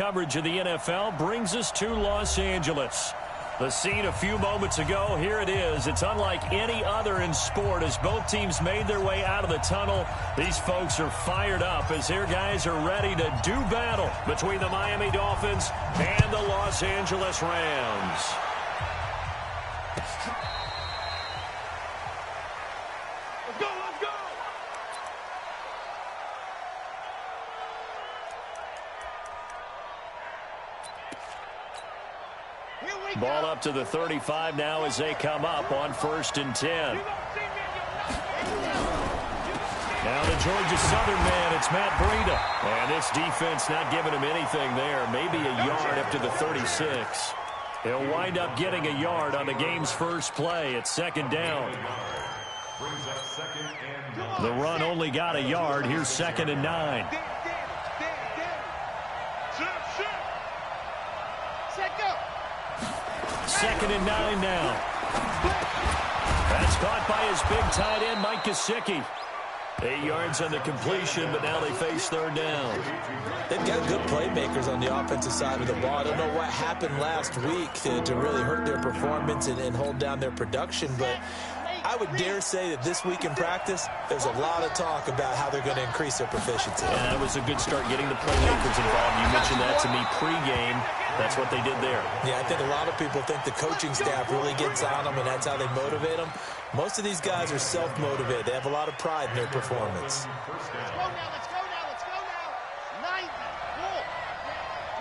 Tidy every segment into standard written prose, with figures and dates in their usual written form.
Coverage of the NFL brings us to Los Angeles. The scene a few moments ago, here it is. It's unlike any other in sport as both teams made their way out of the tunnel. These folks are fired up as their guys are ready to do battle between the Miami Dolphins and the Los Angeles Rams. Ball up to the 35 now as they come up on 1st and 10. Now to Georgia Southern man, it's Matt Breida. And this defense not giving him anything there. Maybe a yard up to the 36. He'll wind up getting a yard on the game's first play at 2nd down. The run only got a yard. Here's 2nd and 9. Second and 9 now. That's caught by his big tight end, Mike Gesicki. 8 yards on the completion, but now they face 3rd down. They've got good playmakers on the offensive side of the ball. I don't know what happened last week to really hurt their performance and hold down their production, but I would dare say that this week in practice, there's a lot of talk about how they're going to increase their proficiency. Yeah, it was a good start getting the playmakers involved. You mentioned that to me pregame. That's what they did there. Yeah, I think a lot of people think the coaching staff really gets on them, and that's how they motivate them. Most of these guys are self-motivated. They have a lot of pride in their performance. Let's go now, let's go now, let's go now. 90, cool.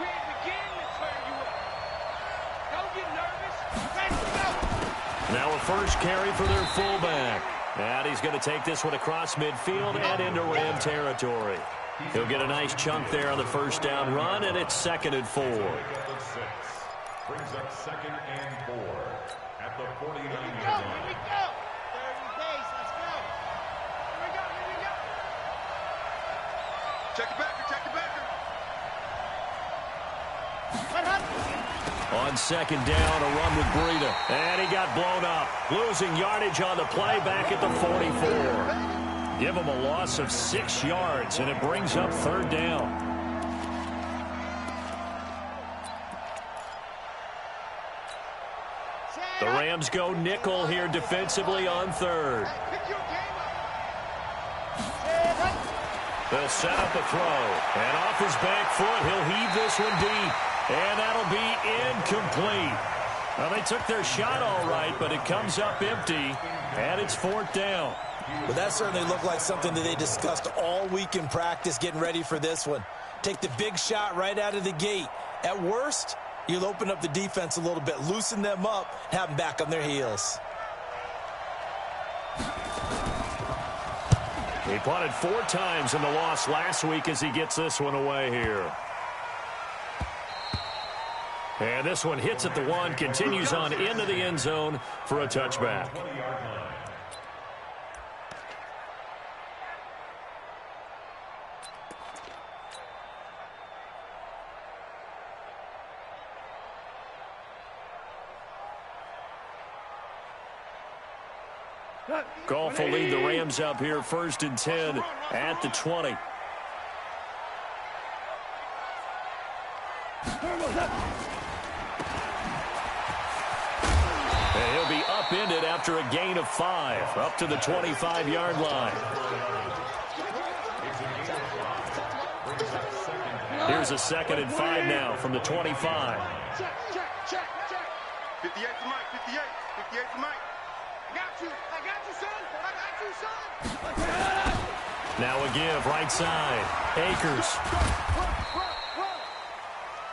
We're beginning to turn you up. Don't get nervous. Let's go. Now a first carry for their fullback. And he's going to take this one across midfield and into Ram territory. He'll get a nice chunk there on the 1st down run, and it's 2nd and 4. Brings up 2nd and 4 at the 49-yard line. Here we go. 30 days, let's go. Here we go, here we go. Check the backer, check the backer. On 2nd down, a run with Breida. And he got blown up. Losing yardage on the play back at the 44. Give him a loss of 6 yards, and it brings up 3rd down. The Rams go nickel here defensively on 3rd. They'll set up a throw. And off his back foot, he'll heave this one deep. And that'll be incomplete. Well, they took their shot all right, but it comes up empty, and it's 4th down. Well, that certainly looked like something that they discussed all week in practice, getting ready for this one. Take the big shot right out of the gate. At worst, you'll open up the defense a little bit, loosen them up, have them back on their heels. He punted 4 times in the loss last week as he gets this one away here. And this one hits at the 1, continues on into the end zone for a touchback. Goff will lead the Rams up here 1st and 10 at the 20. And he'll be upended after a gain of 5 up to the 25-yard line. Here's a 2nd and 5 now from the 25. Check, check, check, check. 58 to Mike, 58 to Mike. I got you, son. Now a give, right side. Akers.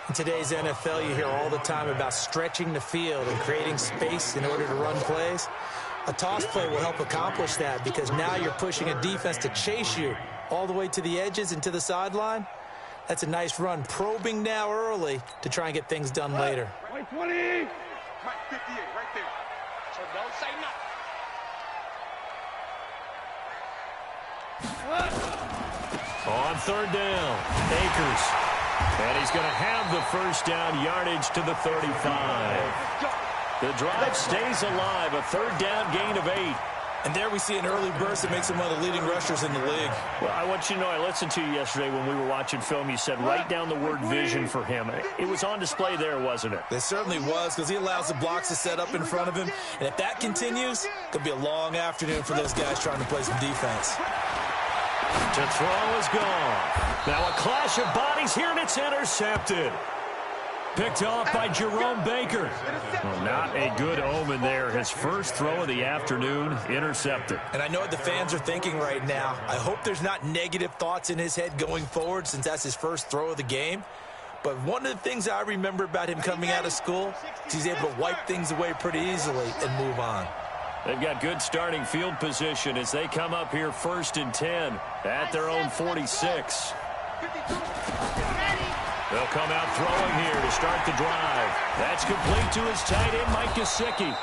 In today's NFL, you hear all the time about stretching the field and creating space in order to run plays. A toss play will help accomplish that because now you're pushing a defense to chase you all the way to the edges and to the sideline. That's a nice run, probing now early to try and get things done later. Mike 20. Mike 58, right there. So don't say nothing. On 3rd down, Akers. And he's going to have the 1st down yardage to the 35. The drive stays alive, a 3rd down gain of 8. And there we see an early burst that makes him one of the leading rushers in the league. Well, I want you to know, I listened to you yesterday when we were watching film. You said write down the word vision for him. It was on display there, wasn't it? It certainly was, because he allows the blocks to set up in front of him. And if that continues, it could be a long afternoon for those guys trying to play some defense. To throw is gone. Now a clash of bodies here, and it's intercepted. Picked off by Jerome Baker. Well, not a good omen there. His first throw of the afternoon, intercepted. And I know what the fans are thinking right now. I hope there's not negative thoughts in his head going forward, since that's his first throw of the game. But one of the things I remember about him coming out of school is he's able to wipe things away pretty easily and move on. They've got good starting field position as they come up here 1st and 10 at their own 46. They'll come out throwing here to start the drive. That's complete to his tight end, Mike Gesicki.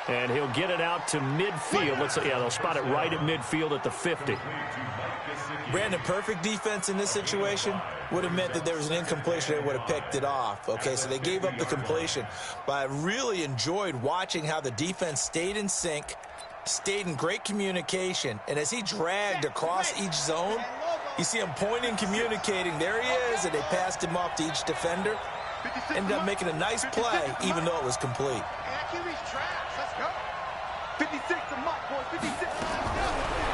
And he'll get it out to midfield. They'll spot it right at midfield at the 50. Brandon, perfect defense in this situation would have meant that there was an incompletion. They would have picked it off. Okay, so they gave up the completion. But I really enjoyed watching how the defense stayed in sync, stayed in great communication. And as he dragged across each zone, you see him pointing, communicating. There he is, and they passed him off to each defender. Ended up making a nice play, even though it was complete.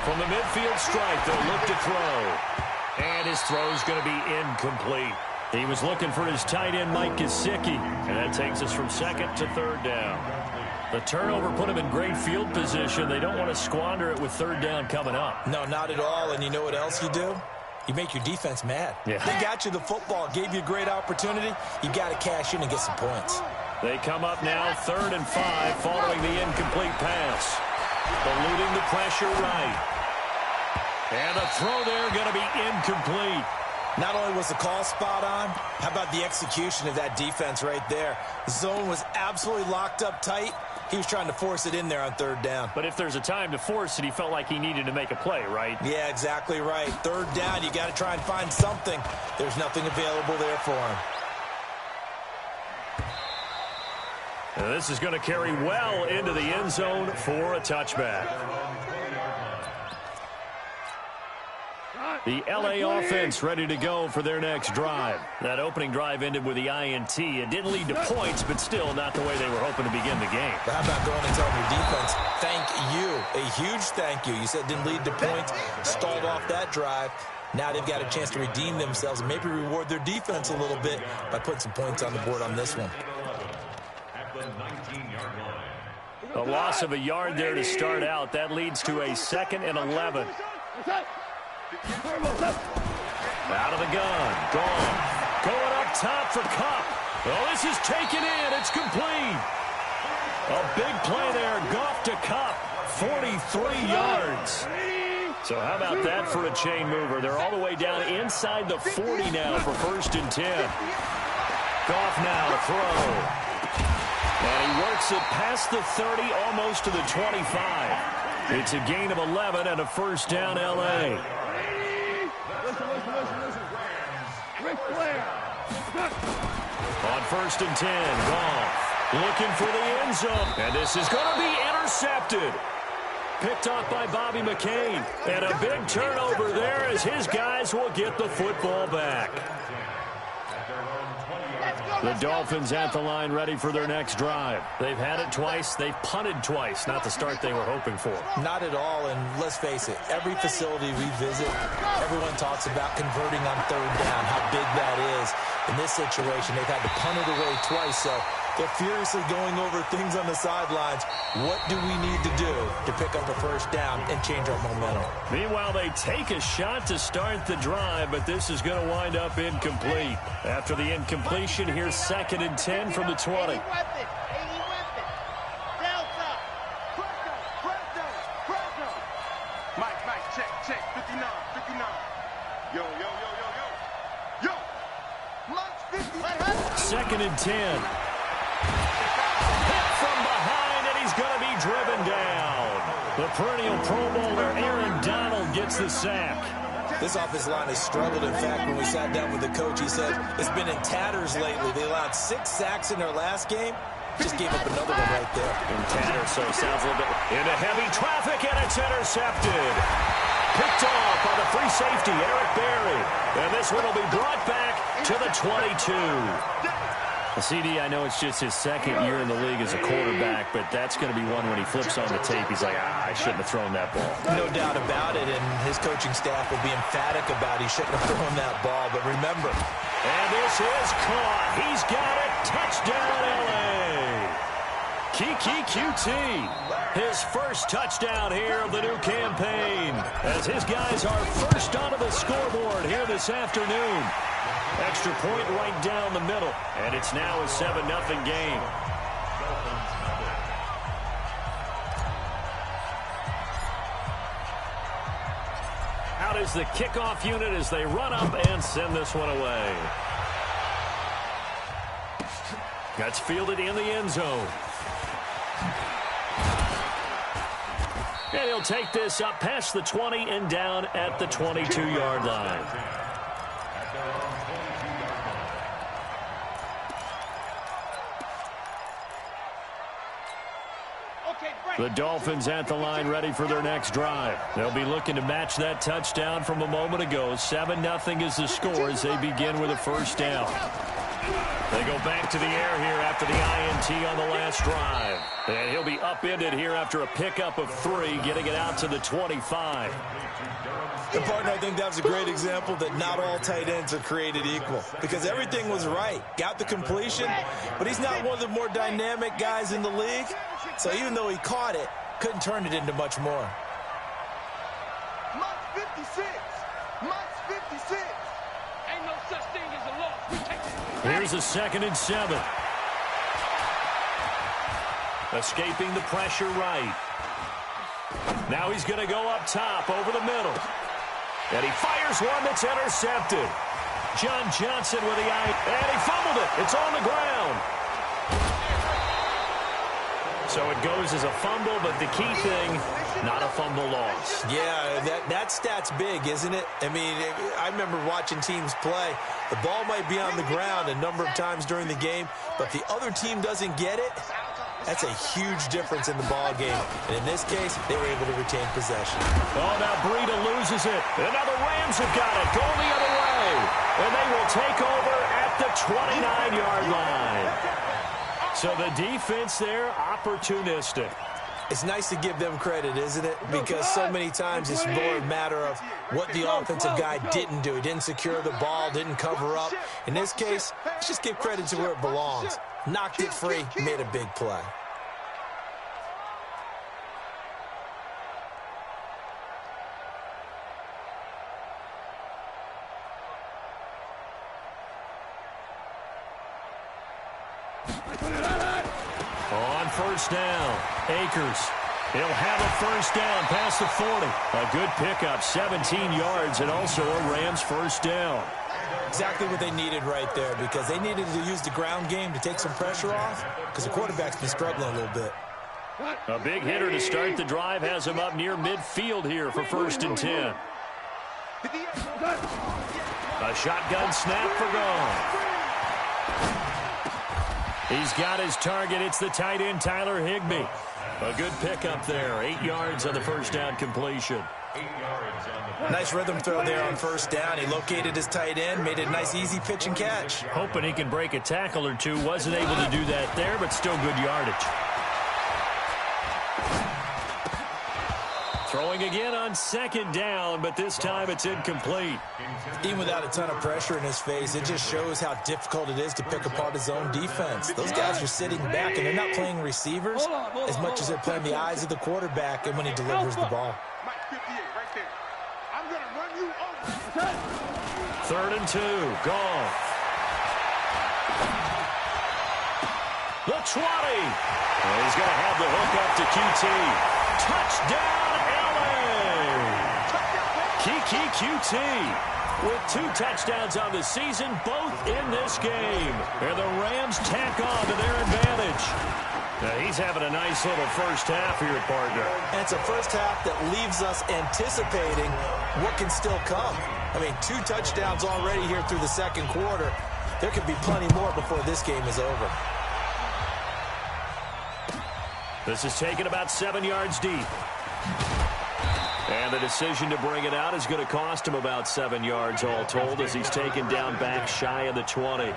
From the midfield strike, they'll look to throw. And his throw's going to be incomplete. He was looking for his tight end, Mike Gesicki. And that takes us from 2nd to 3rd down. The turnover put him in great field position. They don't want to squander it with 3rd down coming up. No, not at all. And you know what else you do? You make your defense mad. Yeah. They got you the football, gave you a great opportunity. You got to cash in and get some points. They come up now 3rd and 5 following the incomplete pass. Eluding the pressure right. And a throw there going to be incomplete. Not only was the call spot on, how about the execution of that defense right there? The zone was absolutely locked up tight. He was trying to force it in there on 3rd down. But if there's a time to force it, he felt like he needed to make a play, right? Yeah, exactly right. 3rd down, you got to try and find something. There's nothing available there for him. And this is going to carry well into the end zone for a touchback. The LA offense ready to go for their next drive. That opening drive ended with the INT. It didn't lead to points, but still not the way they were hoping to begin the game. But how about going and telling your defense, thank you, a huge thank you. You said it didn't lead to points, stalled off that drive. Now they've got a chance to redeem themselves and maybe reward their defense a little bit by putting some points on the board on this one. A loss of a yard there to start out. That leads to a 2nd and 11. Out of the gun. Gone. Going up top for Kupp. Oh, this is taken in. It's complete. A big play there. Goff to Kupp. 43 yards. So how about that for a chain mover? They're all the way down inside the 40 now for 1st and 10. Goff now to throw. And he works it past the 30, almost to the 25. It's a gain of 11 and a 1st down, L.A. On 1st and 10, Goff looking for the end zone. And this is going to be intercepted. Picked off by Bobby McCain. And a big turnover there as his guys will get the football back. The Dolphins at the line ready for their next drive. They've had it twice. They've punted twice. Not the start they were hoping for. Not at all, and let's face it, every facility we visit, everyone talks about converting on 3rd down, how big that is. In this situation, they've had to punt it away twice, so they're furiously going over things on the sidelines. What do we need to do to pick up a 1st down and change our momentum? Meanwhile, they take a shot to start the drive, but this is going to wind up incomplete. After the incompletion, here's 2nd and 10 from the 20. Mike, check, 59. Yo. Malc-Fya. 2nd and 10. Hit from behind, and he's going to be driven down. The perennial Pro Bowler Aaron Donald gets the sack. This offensive line has struggled. In fact, when we sat down with the coach, he said it's been in tatters lately. They allowed 6 sacks in their last game. Just gave up another one right there. And 10 or so sounds a little bit into heavy traffic, and it's intercepted. Picked off by the free safety, Eric Berry. And this one will be brought back to the 22. CD, I know it's just his second year in the league as a quarterback, but that's going to be one when he flips on the tape. He's like, I shouldn't have thrown that ball. No doubt about it, and his coaching staff will be emphatic about he shouldn't have thrown that ball. But remember. And this is caught. He's got it. Touchdown, L.A. Kiki QT. His first touchdown here of the new campaign, as his guys are first onto the scoreboard here this afternoon. Extra point right down the middle, and it's now a 7-0 game. Out is the kickoff unit as they run up and send this one away. That's fielded in the end zone. And he'll take this up past the 20 and down at the 22-yard line. The Dolphins at the line ready for their next drive. They'll be looking to match that touchdown from a moment ago. 7-0 is the score as they begin with a first down. They go back to the air here after the INT on the last drive. And he'll be upended here after a pickup of 3, getting it out to the 25. And, partner, I think that was a great example that not all tight ends are created equal, because everything was right. Got the completion, but he's not one of the more dynamic guys in the league. So even though he caught it, couldn't turn it into much more. Mark 56. Mark 56. Ain't no such thing as a loss. Here's a 2nd and 7. Escaping the pressure right. Now he's going to go up top over the middle. And he fires one that's intercepted. John Johnson with the eye. And he fumbled it. It's on the ground. So it goes as a fumble, but the key thing, not a fumble loss. Yeah, that stat's big, isn't it? I mean, I remember watching teams play. The ball might be on the ground a number of times during the game, but the other team doesn't get it. That's a huge difference in the ball game. And in this case, they were able to retain possession. Oh, now Breida loses it. And now the Rams have got it. Going the other way. And they will take over at the 29-yard line. So the defense there, opportunistic. It's nice to give them credit, isn't it? Because so many times it's more a matter of what the offensive guy didn't do. He didn't secure the ball, didn't cover up. In this case, let's just give credit to where it belongs. Knocked it free, made a big play. On first down, Akers. He'll have a first down past the 40. A good pickup, 17 yards, and also a Rams first down. Exactly what they needed right there, because they needed to use the ground game to take some pressure off, because the quarterback's been struggling a little bit. A big hitter to start the drive has him up near midfield here for 1st and 10. A shotgun snap for gone. He's got his target. It's the tight end, Tyler Higbee. A good pickup there. 8 yards on the first down completion. Nice rhythm throw there on first down. He located his tight end, made a nice easy pitch and catch. Hoping he can break a tackle or two. Wasn't able to do that there, but still good yardage. Throwing again on 2nd down, but this time it's incomplete. Even without a ton of pressure in his face, it just shows how difficult it is to pick apart his own defense. Those guys are sitting back, and they're not playing receivers as much as they're playing the eyes of the quarterback and when he delivers the ball. 3rd and 2, gone. The 20. And he's going to have the hook up to QT. Touchdown, LA! Kiki QT with 2 touchdowns on the season, both in this game. And the Rams tack on to their advantage. Now he's having a nice little first half here, partner. And it's a first half that leaves us anticipating what can still come. I mean, 2 touchdowns already here through the 2nd quarter. There could be plenty more before this game is over. This is taken about 7 yards deep. And the decision to bring it out is going to cost him about 7 yards all told as he's taken down back shy of the 20.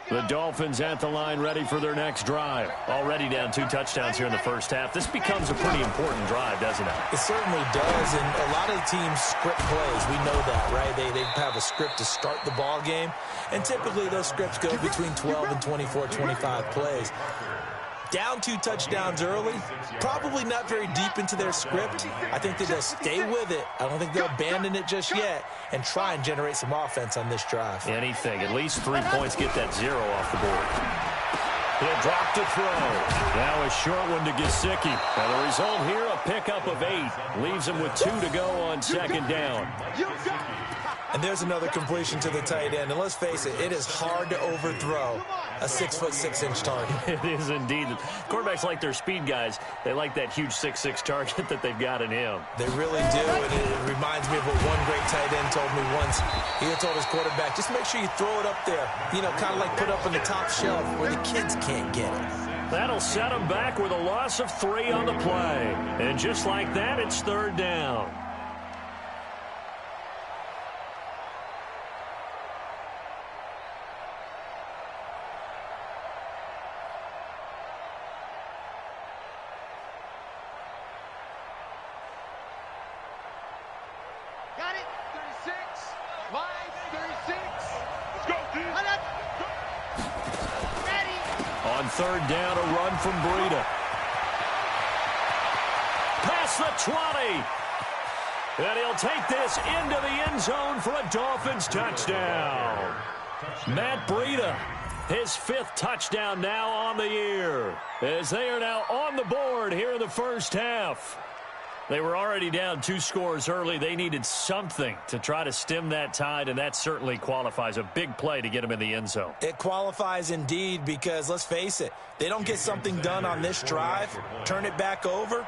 The Dolphins at the line ready for their next drive. Already down 2 touchdowns here in the first half. This becomes a pretty important drive, doesn't it? It certainly does, and a lot of the teams script plays. We know that, right? They have a script to start the ball game, and typically those scripts go between 12 and 24, 25 plays. Down 2 touchdowns early, probably not very deep into their script. I think that they'll stay with it. I don't think they'll abandon it just yet and try and generate some offense on this drive. Anything. At least 3 points, get that 0 off the board. He'll drop to throw. Now a short one to Gesicki. And the result here, a pickup of 8. Leaves him with 2 to go on second down. And there's another completion to the tight end. And let's face it, it is hard to overthrow a 6'6" target. It is indeed. Quarterbacks like their speed guys. They like that huge 6'6" target that they've got in him. They really do, and it reminds me of what one great tight end told me once. He had told his quarterback, just make sure you throw it up there. You know, kind of like put up on the top shelf where the kids can't get it. That'll set him back with a loss of 3 on the play. And just like that, it's third down. Got it. 36. 5, 36. Let's go, dude. Ready. On third down, a run from Breida. Past the 20. And he'll take this into the end zone for a Dolphins touchdown. Matt Breida, his 5th touchdown now on the year, as they are now on the board here in the first half. They were already down 2 scores early. They needed something to try to stem that tide, and that certainly qualifies. A big play to get them in the end zone. It qualifies indeed because, let's face it, they don't get something done on this drive, turn it back over,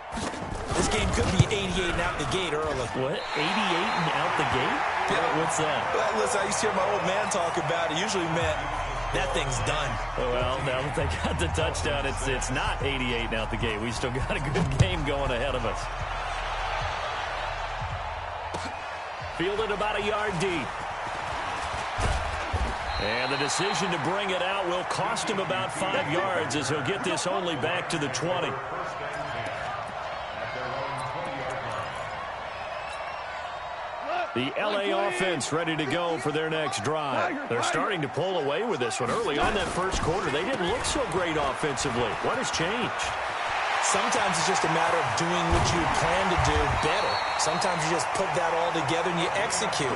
this game could be 88 and out the gate early. What? 88 and out the gate? Yeah. What's that? Well, listen, I used to hear my old man talk about it. Usually meant that thing's done. Well, now that they got the touchdown, it's not 88 and out the gate. We still got a good game going ahead of us. Fielded about a yard deep. And the decision to bring it out will cost him about 5 yards as he'll get this only back to the 20. The LA offense ready to go for their next drive. They're starting to pull away with this one. Early on that first quarter, they didn't look so great offensively. What has changed? Sometimes it's just a matter of doing what you plan to do better. Sometimes you just put that all together and you execute.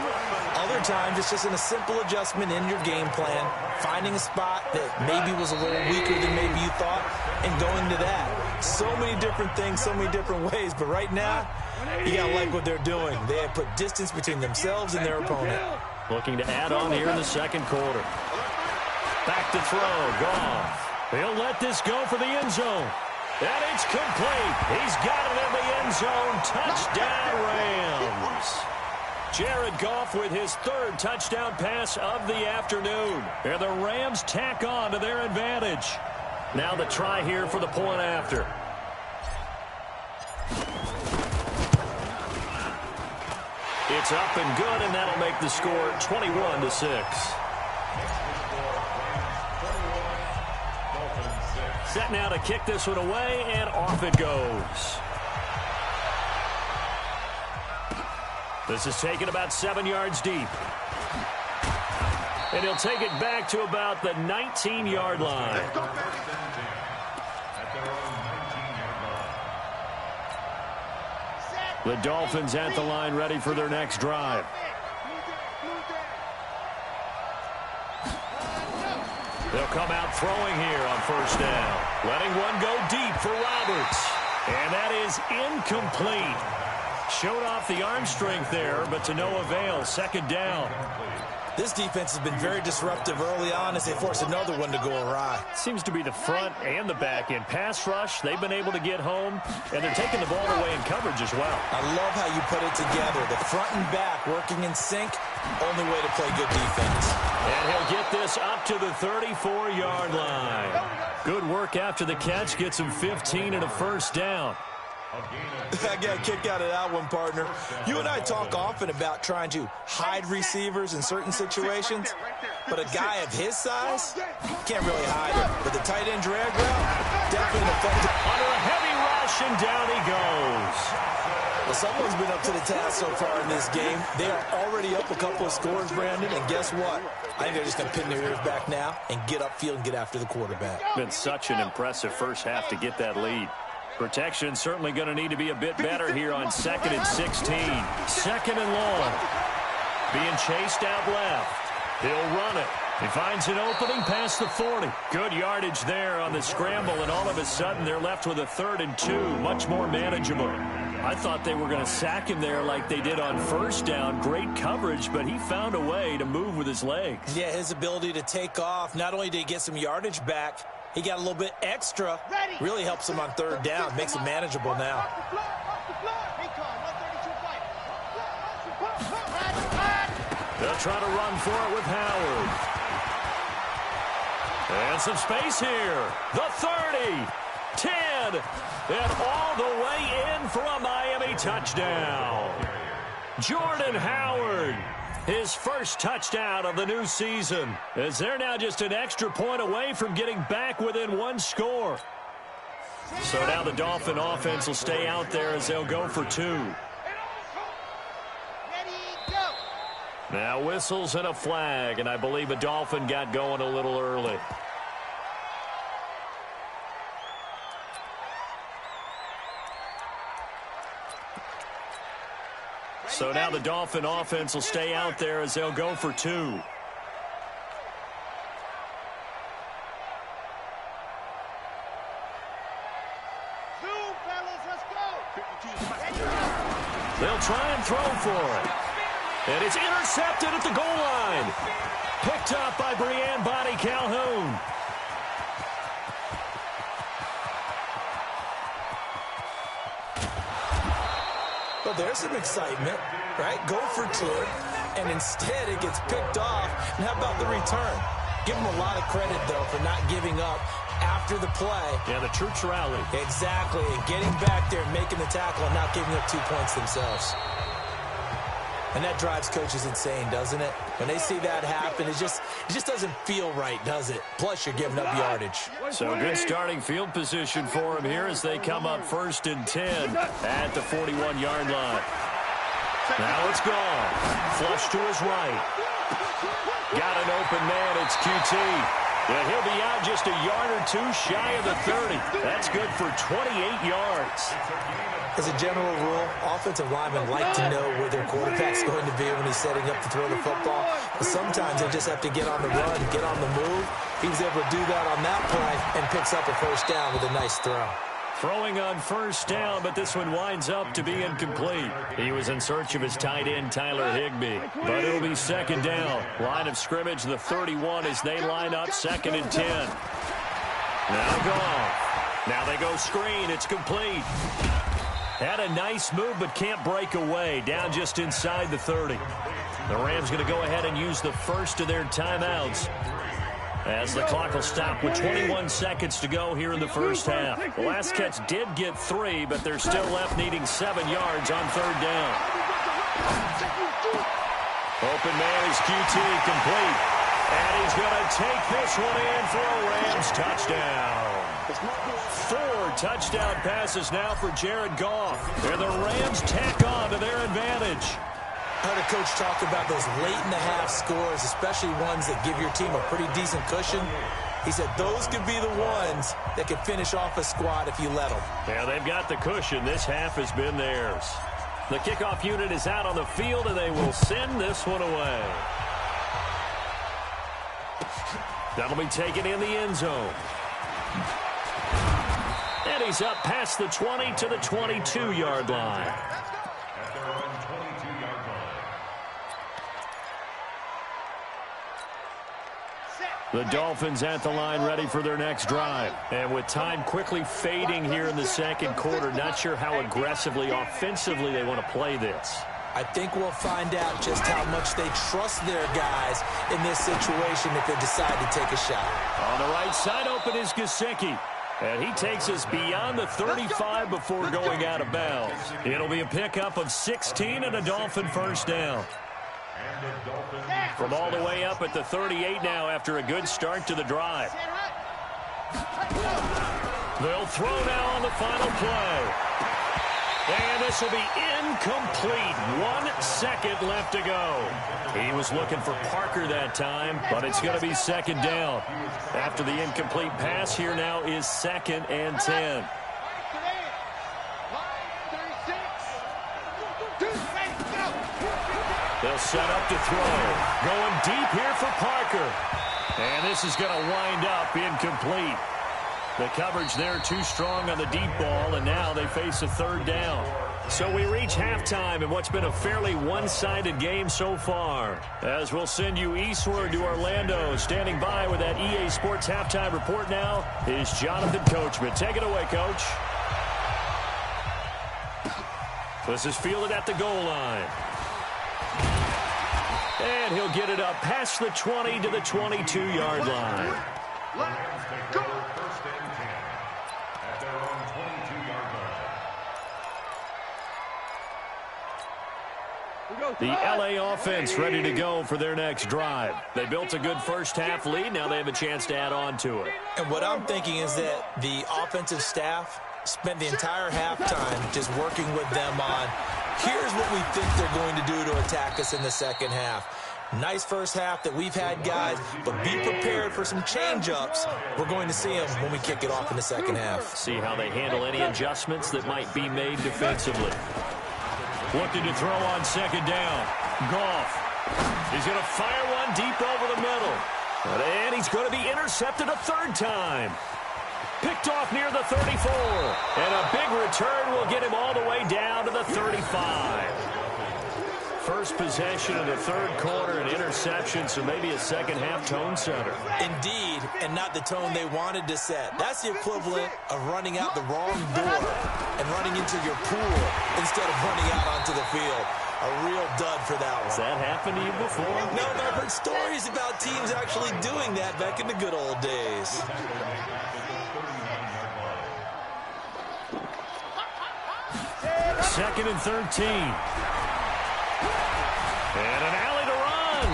Other times it's just a simple adjustment in your game plan, finding a spot that maybe was a little weaker than maybe you thought, and going to that. So many different things, so many different ways, but right now, you gotta like what they're doing. They have put distance between themselves and their opponent. Looking to add on here in the second quarter. Back to throw, Goff. He'll let this go for the end zone. And it's complete. He's got it in the end zone. Touchdown, Rams. Jared Goff with his 3rd touchdown pass of the afternoon. And the Rams tack on to their advantage. Now the try here for the point after. It's up and good, and that'll make the score 21-6. Set now to kick this one away, and off it goes. This is taken about 7 yards deep. And he'll take it back to about the 19-yard line. The Dolphins at the line ready for their next drive. They'll come out throwing here on first down. Letting one go deep for Roberts. And that is incomplete. Showed off the arm strength there, but to no avail. Second down. This defense has been very disruptive early on as they force another one to go awry. Seems to be the front and the back end. Pass rush, they've been able to get home, and they're taking the ball away in coverage as well. I love how you put it together. The front and back working in sync, only way to play good defense. And he'll get this up to the 34-yard line. Good work after the catch, gets him 15 and a first down. I got a kick out of that one, partner. You and I talk often about trying to hide receivers in certain situations, but a guy of his size can't really hide him. But the tight end drag route, definitely effective. Under a heavy rush, and down he goes. Well, someone's been up to the task so far in this game. They are already up a couple of scores, Brandon, and guess what? I think they're just going to pin their ears back now and get upfield and get after the quarterback. Been such an impressive first half to get that lead. Protection certainly going to need to be a bit better here on 2nd and 16. 2nd and long. Being chased out left. He'll run it. He finds an opening past the 40. Good yardage there on the scramble, and all of a sudden they're left with a 3rd and 2. Much more manageable. I thought they were going to sack him there like they did on 1st down. Great coverage, but he found a way to move with his legs. Yeah, his ability to take off. Not only did he get some yardage back, he got a little bit extra. Really helps him on 3rd down. Makes it manageable now. They'll try to run for it with Howard. And some space here. The 30, 10, and all the way in for a Miami touchdown. Jordan Howard, his first touchdown of the new season, as they're now just an extra point away from getting back within one score. So now the Dolphin offense will stay out there as they'll go for 2. Now whistles and a flag, and I believe a Dolphin got going a little early. So now the Dolphin offense will stay out there as they'll go for 2. They'll try and throw for it. And it's intercepted at the goal line. Picked up by Breanne Bonnie Calhoun. Well, there's some excitement, right? Go for 2, and instead it gets picked off. And how about the return? Give them a lot of credit, though, for not giving up after the play. Yeah, the troops rallied. Exactly, and getting back there and making the tackle and not giving up 2 points themselves. And that drives coaches insane, doesn't it? When they see that happen, it just doesn't feel right, does it? Plus, you're giving up yardage. So good starting field position for him here as they come up 1st and 10 at the 41-yard line. Now it's gone. Flush to his right. Got an open man. It's QT. And he'll be out just a yard or 2 shy of the 30. That's good for 28 yards. As a general rule, offensive linemen like to know where their quarterback's going to be when he's setting up to throw the football. But sometimes they just have to get on the run, get on the move. He was able to do that on that play and picks up a 1st down with a nice throw. Throwing on 1st down, but this one winds up to be incomplete. He was in search of his tight end, Tyler Higbee. But it'll be 2nd down. Line of scrimmage, the 31, as they line up 2nd and 10. Now gone. Now they go screen. It's complete. Had a nice move, but can't break away. Down just inside the 30. The Rams going to go ahead and use the first of their timeouts, as the clock will stop with 21 seconds to go here in the first half. The last catch did get 3, but they're still left needing 7 yards on 3rd down. Open man is QT, complete. And he's going to take this one in for a Rams touchdown. 4 touchdown passes now for Jared Goff. And the Rams tack on to their advantage. I heard a coach talk about those late-in-the-half scores, especially ones that give your team a pretty decent cushion. He said those could be the ones that could finish off a squad if you let them. Yeah, they've got the cushion. This half has been theirs. The kickoff unit is out on the field, and they will send this one away. That'll be taken in the end zone. And he's up past the 20 to the 22-yard line. The Dolphins at the line ready for their next drive. And with time quickly fading here in the second quarter, not sure how aggressively, offensively they want to play this. I think we'll find out just how much they trust their guys in this situation if they decide to take a shot. On the right side, open is Gesicki. And he takes us beyond the 35 before going out of bounds. It'll be a pickup of 16 and a Dolphin first down. From all the way up at the 38 now after a good start to the drive. They'll throw now on the final play. And this will be incomplete. 1 second left to go. He was looking for Parker that time, but it's going to be second down. After the incomplete pass, here now is 2nd and 10. They'll set up to throw. Going deep here for Parker. And this is going to wind up incomplete. The coverage there too strong on the deep ball, and now they face a 3rd down. So we reach halftime in what's been a fairly one-sided game so far. As we'll send you eastward to Orlando. Standing by with that EA Sports halftime report now is Jonathan Coachman. Take it away, Coach. This is fielded at the goal line. And he'll get it up past the 20 to the 22-yard line. The LA offense ready to go for their next drive. They built a good first-half lead. Now they have a chance to add on to it. And what I'm thinking is that the offensive staff spent the entire halftime just working with them on, here's what we think they're going to do to attack us in the second half. Nice first half that we've had, guys, but be prepared for some change-ups. We're going to see them when we kick it off in the second half. See how they handle any adjustments that might be made defensively. Looking to throw on second down. Goff. He's going to fire one deep over the middle. And he's going to be intercepted a 3rd time. Picked off near the 34. And a big return will get him all the way down to the 35. First possession of the 3rd quarter, an interception, so maybe a second-half tone setter. Indeed, and not the tone they wanted to set. That's the equivalent of running out the wrong door and running into your pool instead of running out onto the field. A real dud for that one. Has that happened to you before? No, but I've heard stories about teams actually doing that back in the good old days. 2nd and 13. And an alley to run.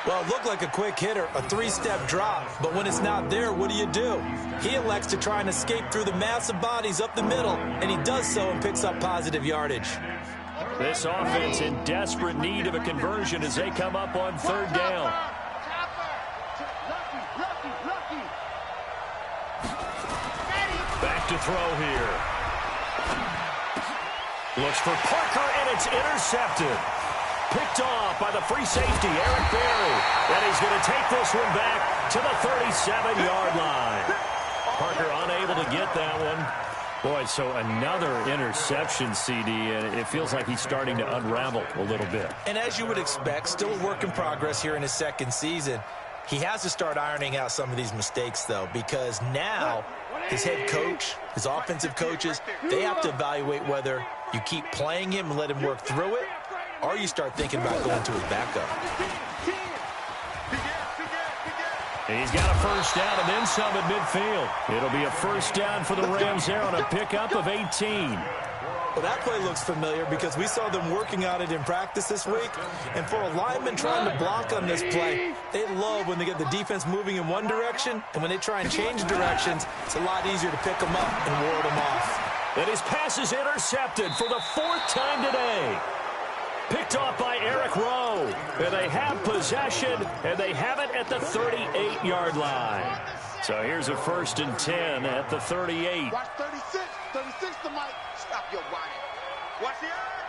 Well, it looked like a quick hitter, a 3-step drop. But when it's not there, what do? He elects to try and escape through the massive bodies up the middle, and he does so and picks up positive yardage. This offense in desperate need of a conversion as they come up on 3rd down. Back to throw here. Looks for Parker, and it's intercepted. Picked off by the free safety, Eric Berry. And he's going to take this one back to the 37-yard line. Parker unable to get that one. Boy, so another interception, CD, and it feels like he's starting to unravel a little bit. And as you would expect, still a work in progress here in his 2nd season. He has to start ironing out some of these mistakes, though, because now his head coach, his offensive coaches, they have to evaluate whether you keep playing him and let him work through it, or you start thinking about going to his backup. He's got a first down and then some at midfield. It'll be a first down for the Rams there on a pickup of 18. Well, that play looks familiar because we saw them working on it in practice this week. And for a lineman trying to block on this play, they love when they get the defense moving in one direction. And when they try and change directions, it's a lot easier to pick them up and ward them off. And his pass is intercepted for the 4th time today. Picked off by Eric Rowe. And they have possession, and they have it at the 38-yard line. So here's a 1st and 10 at the 38. Watch 36. 36 to Mike. Stop your whining. Watch the eye.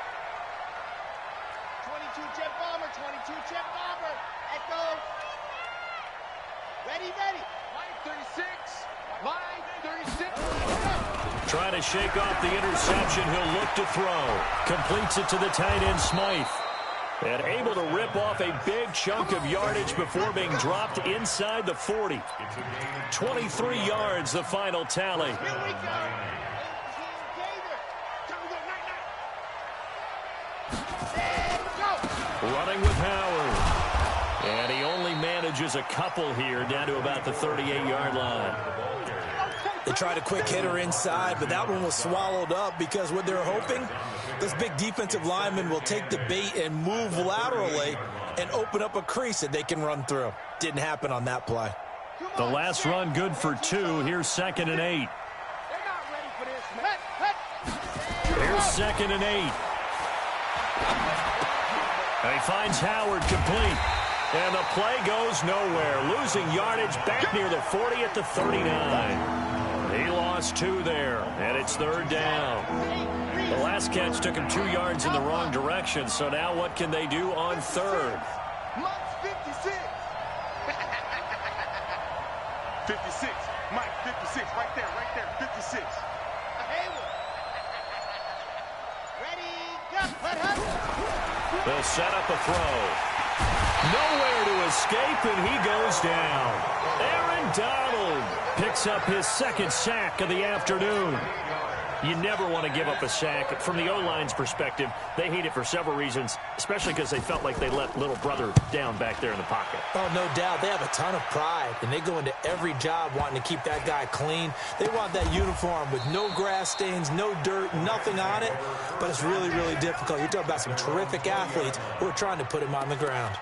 22 jet bomber. 22 jet bomber. Echo. Ready, ready. Mike 36. Mike 36. Trying to shake off the interception. He'll look to throw. Completes it to the tight end, Smythe. And able to rip off a big chunk of yardage before being dropped inside the 40. 23 yards, the final tally. Here we go. Running with Howard. And he only manages a couple here, down to about the 38-yard line. They tried a quick hitter inside, but that one was swallowed up because what they're hoping, this big defensive lineman will take the bait and move laterally and open up a crease that they can run through. Didn't happen on that play. The last run good for 2. Here's 2nd and 8. They're not ready for this. Here's 2nd and 8. And he finds Howard complete. And the play goes nowhere. Losing yardage back near the 40 at the 39. He lost 2 there, and it's 3rd down. The last catch took him 2 yards in the wrong direction, so now what can they do on 3rd? Mike's 56. 56. Mike, 56. Right there, 56. Ready, go. Let her. They'll set up a throw. Nowhere to escape, and he goes down. Aaron Donald picks up his 2nd sack of the afternoon. You never want to give up a sack. From the O-line's perspective, they hate it for several reasons, especially because they felt like they let little brother down back there in the pocket. Oh, no doubt. They have a ton of pride, and they go into every job wanting to keep that guy clean. They want that uniform with no grass stains, no dirt, nothing on it, but it's really, really difficult. You're talking about some terrific athletes who are trying to put him on the ground.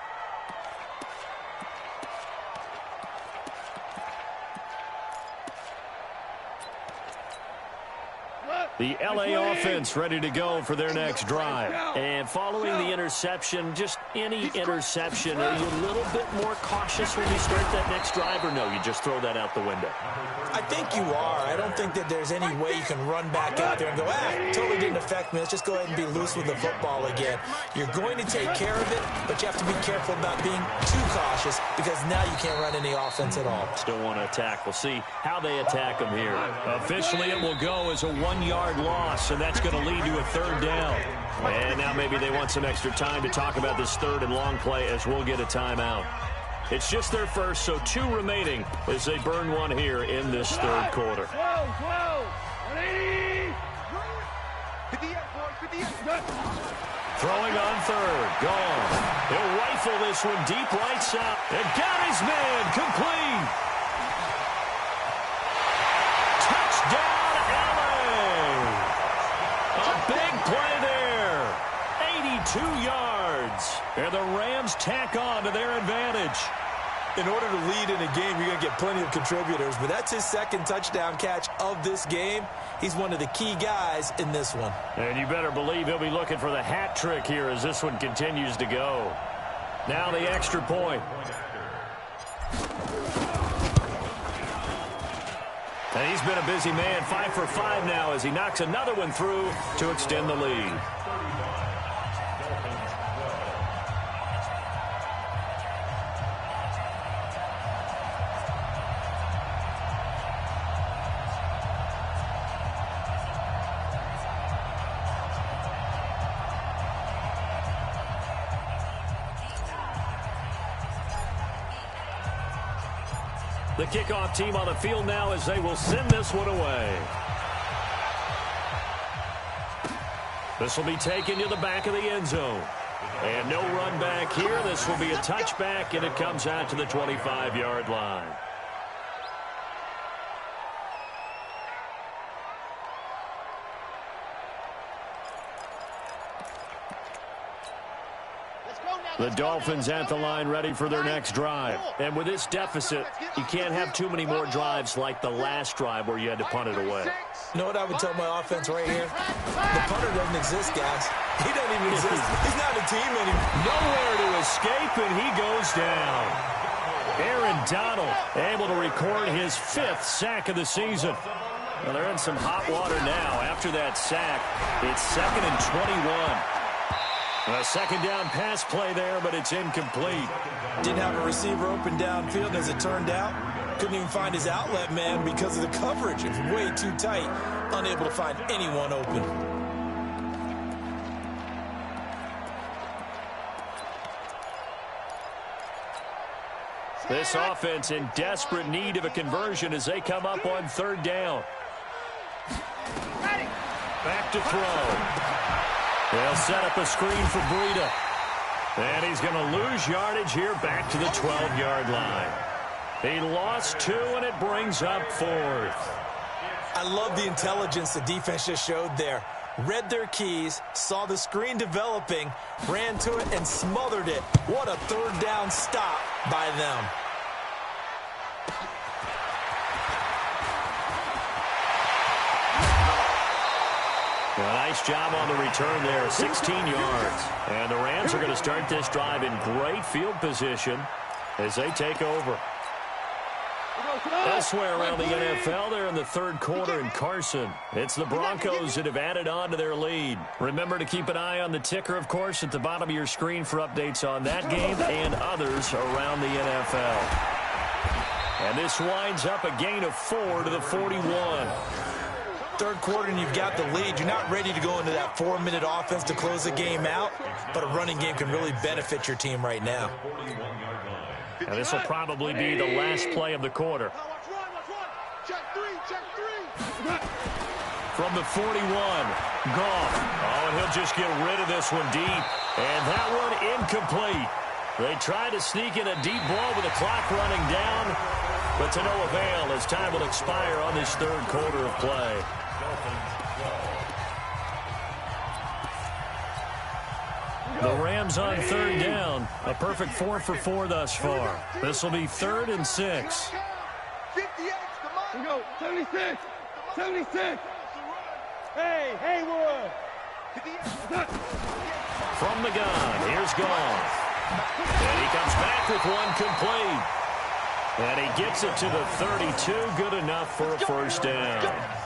The L.A. offense ready to go for their next drive. And following the interception, just any interception, are you a little bit more cautious when you start that next drive, or no, you just throw that out the window? I think you are. I don't think that there's any way you can run back out there and go, totally didn't affect me. Let's just go ahead and be loose with the football again. You're going to take care of it, but you have to be careful about being too cautious because now you can't run any offense at all. Still want to attack. We'll see how they attack them here. Officially, it will go as a 1-yard loss, and that's going to lead to a 3rd down. And now maybe they want some extra time to talk about this 3rd and long play as we'll get a timeout. It's just their first, so 2 remaining as they burn one here in this 3rd quarter. Throwing on 3rd, gone. He'll rifle this one deep right side. And got his man complete. Touchdown, LA. A big play there. 82 yards. And the Rams tack on to their advantage. In order to lead in a game, you're going to get plenty of contributors, but that's his 2nd touchdown catch of this game. He's one of the key guys in this one. And you better believe he'll be looking for the hat trick here as this one continues to go. Now the extra point. And he's been a busy man, 5 for 5 now as he knocks another one through to extend the lead. The kickoff team on the field now as they will send this one away. This will be taken to the back of the end zone. And no run back here. This will be a touchback, and it comes out to the 25-yard line. The Dolphins at the line ready for their next drive. And with this deficit, you can't have too many more drives like the last drive where you had to punt it away. You know what I would tell my offense right here? The punter doesn't exist, guys. He doesn't even exist. He's not a team anymore. Nowhere to escape, and he goes down. Aaron Donald able to record his 5th sack of the season. Well, they're in some hot water now. After that sack, it's 2nd and 21. A 2nd down pass play there, but it's incomplete. Didn't have a receiver open downfield as it turned out. Couldn't even find his outlet man because of the coverage. It's way too tight. Unable to find anyone open. This offense in desperate need of a conversion as they come up on third down. Back to throw. They'll set up a screen for Breida. And he's going to lose yardage here back to the 12-yard line. He lost 2, and it brings up 4th. I love the intelligence the defense just showed there. Read their keys, saw the screen developing, ran to it, and smothered it. What a third down stop by them. A nice job on the return there, 16 yards. And the Rams are going to start this drive in great field position as they take over. Elsewhere around the NFL, they're in the third quarter in Carson. It's the Broncos that have added on to their lead. Remember to keep an eye on the ticker, of course, at the bottom of your screen for updates on that game and others around the NFL. And this winds up a gain of 4 to the 41. Third quarter and you've got the lead. You're not ready to go into that 4-minute offense to close the game out, but a running game can really benefit your team right now. And this will probably be the last play of the quarter. From the 41, Goff. Oh, and he'll just get rid of this one deep. And that one incomplete. They tried to sneak in a deep ball with the clock running down, but to no avail as time will expire on this third quarter of play. The Rams on third down. A perfect 4 for 4 thus far. This will be 3rd and 6. We go, 76. 76. Hey, Haywood. From the gun, here's Goff. And he comes back with one complete. And he gets it to the 32. Good enough for a first down.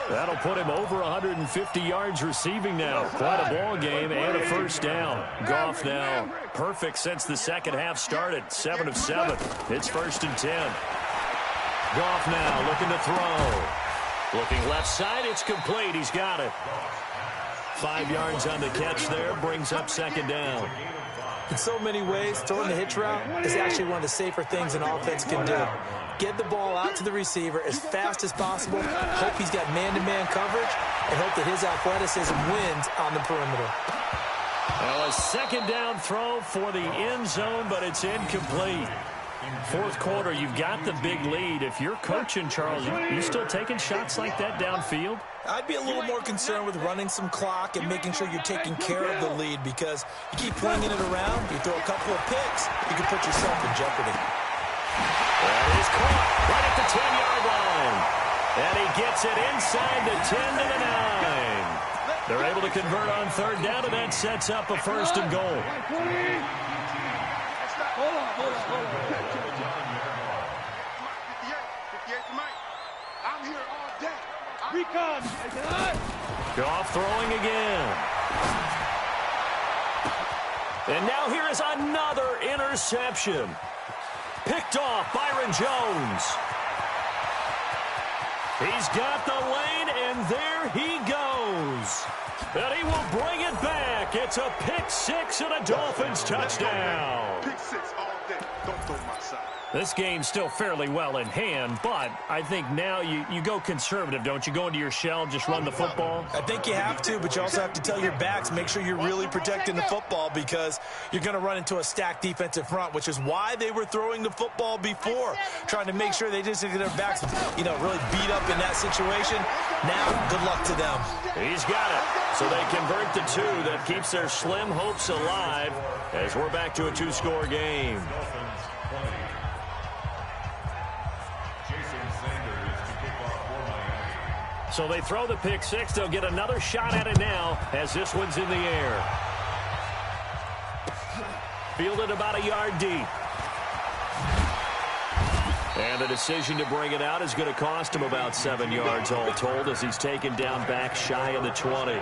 That'll put him over 150 yards receiving now. Quite a ball game and a first down. Goff now perfect since the second half started. 7 of 7. It's 1st and 10. Goff now looking to throw. Looking left side. It's complete. He's got it. 5 yards on the catch there. Brings up 2nd down. In so many ways, throwing the hitch route is actually one of the safer things an offense can do. Get the ball out to the receiver as fast as possible, hope he's got man-to-man coverage, and hope that his athleticism wins on the perimeter. Well, a 2nd down throw for the end zone, but it's incomplete. 4th quarter, you've got the big lead. If you're coaching, Charles, you still taking shots like that downfield? I'd be a little more concerned with running some clock and making sure you're taking care of the lead, because you keep flinging it around, you throw a couple of picks, you can put yourself in jeopardy. That is caught right at the 10-yard line. And he gets it inside the 10 to the 9. They're able to convert on third down, and that sets up a 1st and goal. Hold on. I'm here all day. Recon. Goff throwing again. And now here is another interception. Picked off Byron Jones. He's got the lane, and there he goes. And he will bring it back. It's a pick 6 and a Dolphins touchdown. Pick 6 all day. Don't throw my side. This game's still fairly well in hand, but I think now you go conservative, don't you? Go into your shell, just run the football? I think you have to, but you also have to tell your backs, make sure you're really protecting the football, because you're going to run into a stacked defensive front, which is why they were throwing the football before, trying to make sure they just get their backs, really beat up in that situation. Now, good luck to them. He's got it. So they convert the 2. That keeps their slim hopes alive as we're back to a 2-score game. So they throw the pick 6. They'll get another shot at it now as this one's in the air. Fielded about a yard deep. And the decision to bring it out is going to cost him about 7 yards all told as he's taken down back shy of the 20.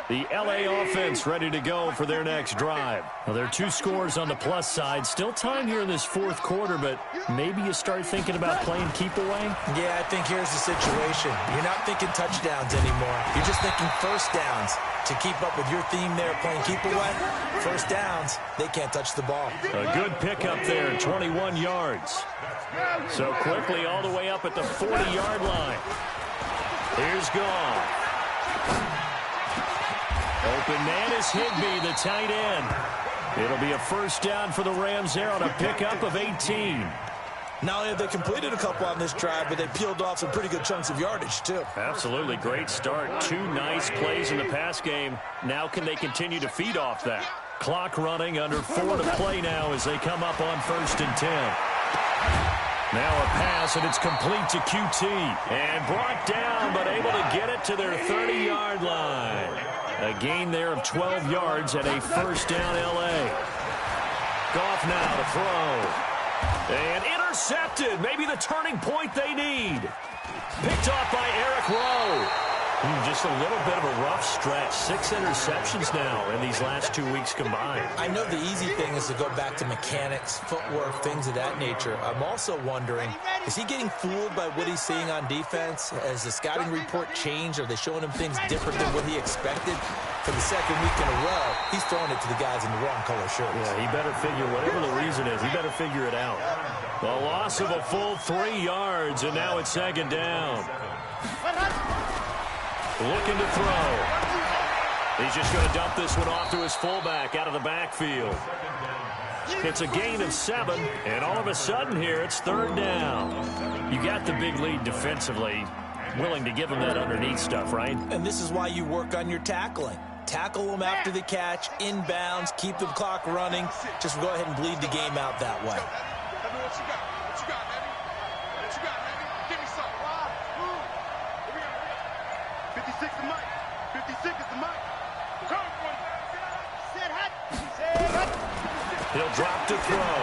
The LA offense ready to go for their next drive. Well, there are 2 scores on the plus side. Still time here in this fourth quarter, but maybe you start thinking about playing keep away? Yeah, I think here's the situation. You're not thinking touchdowns anymore. You're just thinking first downs. To keep up with your theme there, playing keep away, first downs, they can't touch the ball. A good pickup there, 21 yards. So quickly all the way up at the 40-yard line. Here's Goff. Open man is Higbee, the tight end. It'll be a first down for the Rams there on a pickup of 18. Not only have they completed a couple on this drive, but they peeled off some pretty good chunks of yardage, too. Absolutely. Great start. 2 nice plays in the pass game. Now can they continue to feed off that? Clock running, under 4 to play now as they come up on 1st and 10. Now a pass, and it's complete to QT. And brought down, but able to get it to their 30-yard line. A gain there of 12 yards at a first down L.A. Goff now to throw. And intercepted. Maybe the turning point they need. Picked off by Eric Rowe. Just a little bit of a rough stretch. 6 interceptions now in these last 2 weeks combined. I know the easy thing is to go back to mechanics, footwork, things of that nature. I'm also wondering, is he getting fooled by what he's seeing on defense? Has the scouting report changed? Are they showing him things different than what he expected? For the second week in a row, he's throwing it to the guys in the wrong color shirts. Yeah, he better figure, whatever the reason is, he better figure it out. The loss of a full 3 yards, and now it's 2nd down. Looking to throw. He's just going to dump this one off to his fullback out of the backfield. It's a gain of 7, and all of a sudden here, it's 3rd down. You got the big lead defensively. Willing to give him that underneath stuff, right? And this is why you work on your tackling. Tackle them after the catch, inbounds, keep the clock running. Just go ahead and bleed the game out that way. What you got? What you got, baby? What you got, baby? Give me some. 56 the mic. 56 is the mic. He'll drop to throw.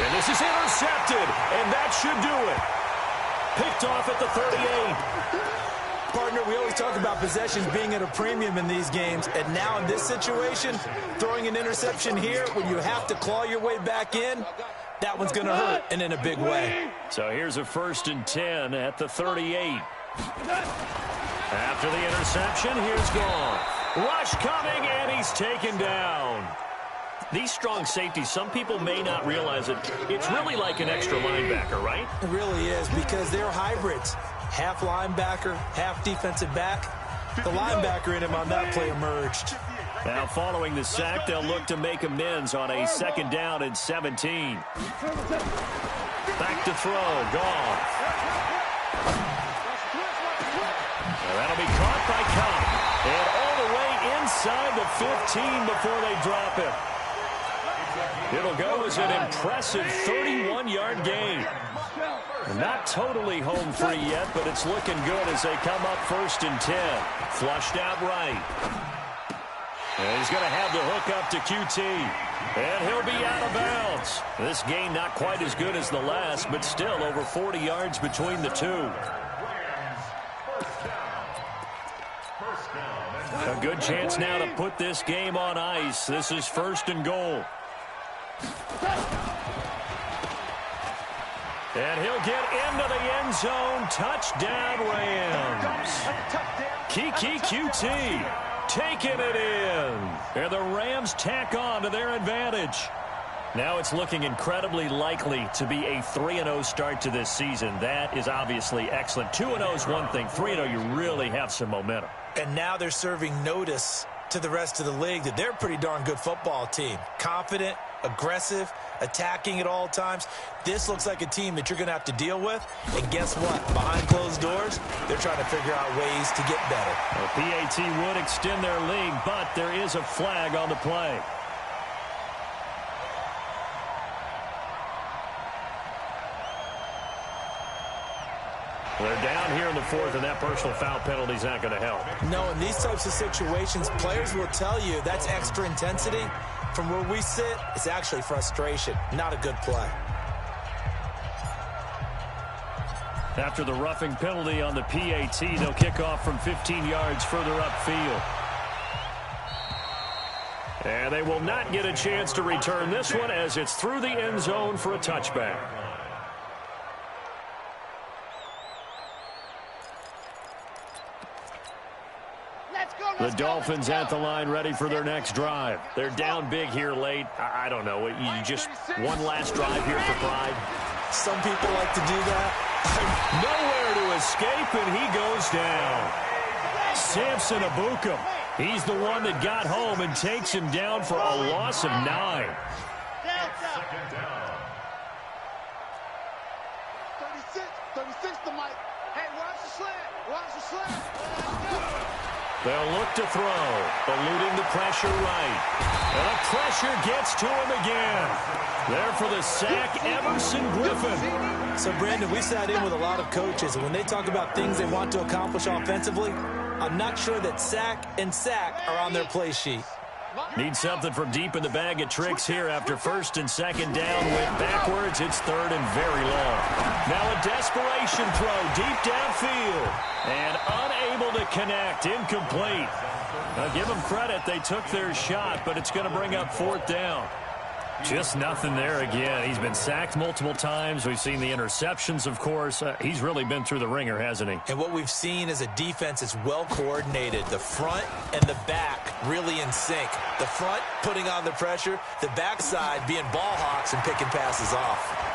And this is intercepted, and that should do it. Picked off at the 38. Partner, we always talk about possessions being at a premium in these games, and now in this situation, throwing an interception here when you have to claw your way back in, that one's going to hurt, and in a big way. So here's a 1st and 10 at the 38. After the interception, here's Goff. Rush coming, and he's taken down. These strong safeties, some people may not realize it. It's really like an extra linebacker, right? It really is, because they're hybrids. Half linebacker, half defensive back. The linebacker in him on that play emerged. Now following the sack, they'll look to make amends on a 2nd down and 17. Back to throw, Goff. That'll be caught by Cobb. And all the way inside the 15 before they drop it. It'll go as an impressive 31-yard gain. Not totally home free yet, but it's looking good as they come up 1st and 10. Flushed out right. And he's going to have the hook up to QT. And he'll be out of bounds. This gain not quite as good as the last, but still over 40 yards between the two. A good chance now to put this game on ice. This is 1st and goal. And he'll get into the end zone. Touchdown, Rams. Kiki QT taking it in. And the Rams tack on to their advantage. Now it's looking incredibly likely to be a 3-0 start to this season. That is obviously excellent. 2-0 is one thing. 3-0, you really have some momentum. And now they're serving notice to the rest of the league that they're a pretty darn good football team. Confident, aggressive, attacking at all times. This looks like a team that you're going to have to deal with. And guess what? Behind closed doors, they're trying to figure out ways to get better. The PAT would extend their lead, but there is a flag on the play. They're down here in the 4th, and that personal foul penalty is not going to help. No, in these types of situations, players will tell you that's extra intensity. From where we sit, it's actually frustration. Not a good play. After the roughing penalty on the PAT, they'll kick off from 15 yards further upfield. And they will not get a chance to return this one as it's through the end zone for a touchback. The Dolphins at the line ready for their next drive. They're down big here late. I don't know. You just one last drive here for pride. Some people like to do that. Nowhere to escape, and he goes down. Samson Abukum. He's the one that got home and takes him down for a loss of 9. Second down. 36 to Mike. Hey, watch the slant. Watch the slant. They'll look to throw, eluding the pressure right. And the pressure gets to him again. There for the sack, Everson Griffin. So, Brandon, we sat in with a lot of coaches, and when they talk about things they want to accomplish offensively, I'm not sure that sack and sack are on their play sheet. Need something from deep in the bag of tricks here after first and second down. Went backwards. It's third and very long. Now a desperation throw deep downfield. And unable to connect. Incomplete. Now give them credit. They took their shot, but it's going to bring up fourth down. Just nothing there again. He's been sacked multiple times. We've seen the interceptions, of course. He's really been through the ringer, hasn't he? And what we've seen is a defense that's well coordinated. The front and the back really in sync. The front putting on the pressure. The backside being ball hawks and picking passes off.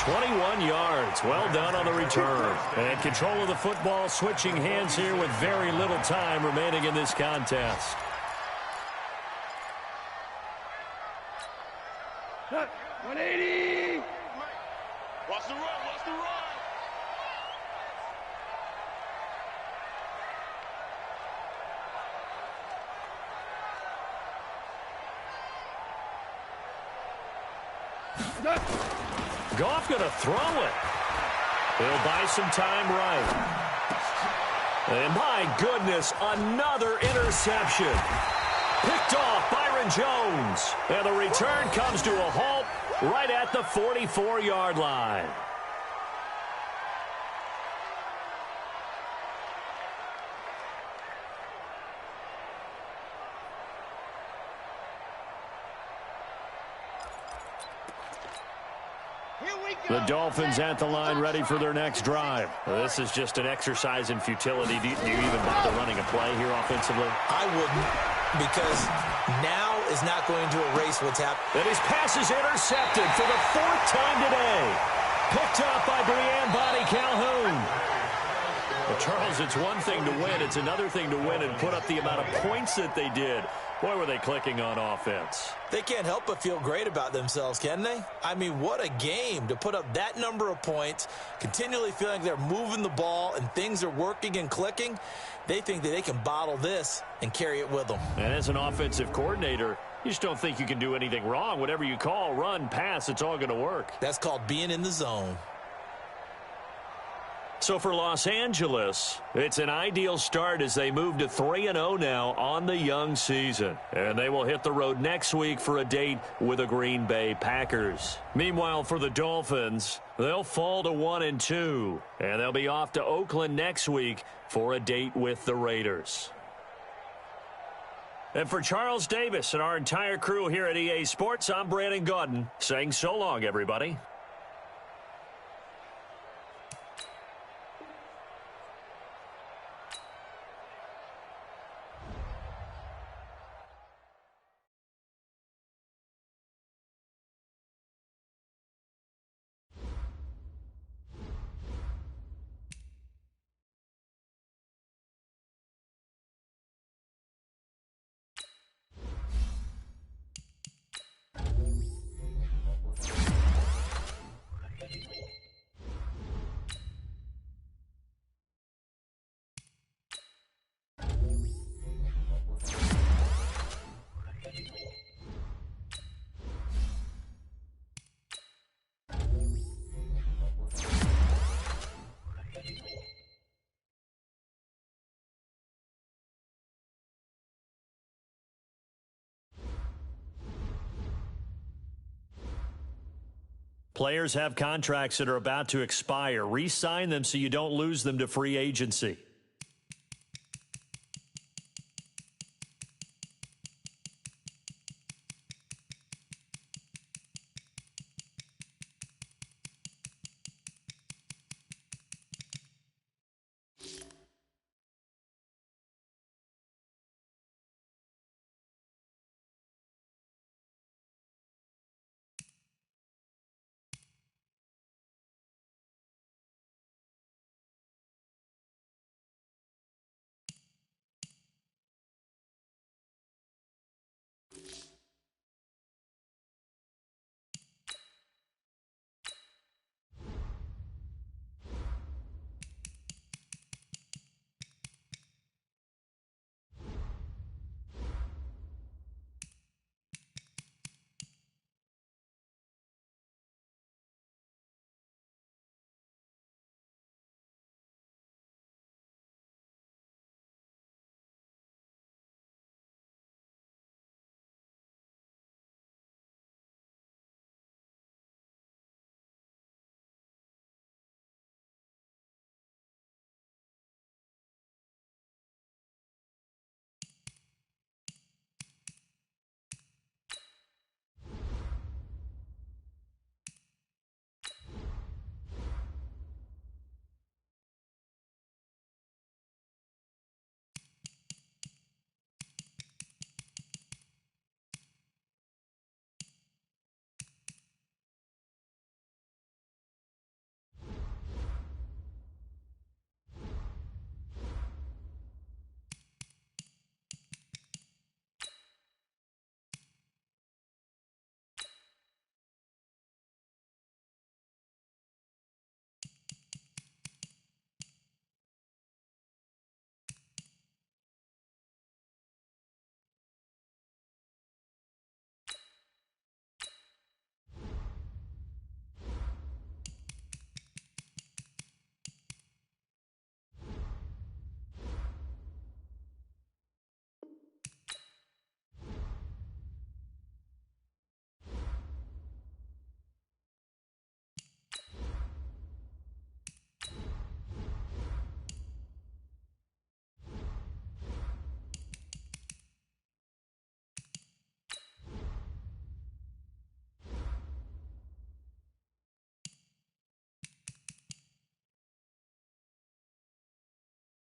21 yards. Well done on the return. And control of the football, switching hands here with very little time remaining in this contest. Cut. 180. Watch the run. Watch the run. Goff going to throw it. He'll buy some time right. And my goodness, another interception. Picked off Byron Jones. And the return comes to a halt right at the 44-yard line. The Dolphins at the line ready for their next drive. This is just an exercise in futility. Do you even bother running a play here offensively? I wouldn't, because now is not going to erase what's happened. And his pass is intercepted for the fourth time today. Picked up by Breanne Bonnie Calhoun. Well, Charles, it's one thing to win. It's another thing to win and put up the amount of points that they did. Boy, were they clicking on offense. They can't help but feel great about themselves, can they? I mean, what a game to put up that number of points, continually feeling like they're moving the ball and things are working and clicking. They think that they can bottle this and carry it with them. And as an offensive coordinator, you just don't think you can do anything wrong. Whatever you call, run, pass, it's all going to work. That's called being in the zone. So for Los Angeles, it's an ideal start as they move to 3-0 now on the young season. And they will hit the road next week for a date with the Green Bay Packers. Meanwhile, for the Dolphins, they'll fall to 1-2. And they'll be off to Oakland next week for a date with the Raiders. And for Charles Davis and our entire crew here at EA Sports, I'm Brandon Gaudin saying so long, everybody. Players have contracts that are about to expire. Re-sign them so you don't lose them to free agency.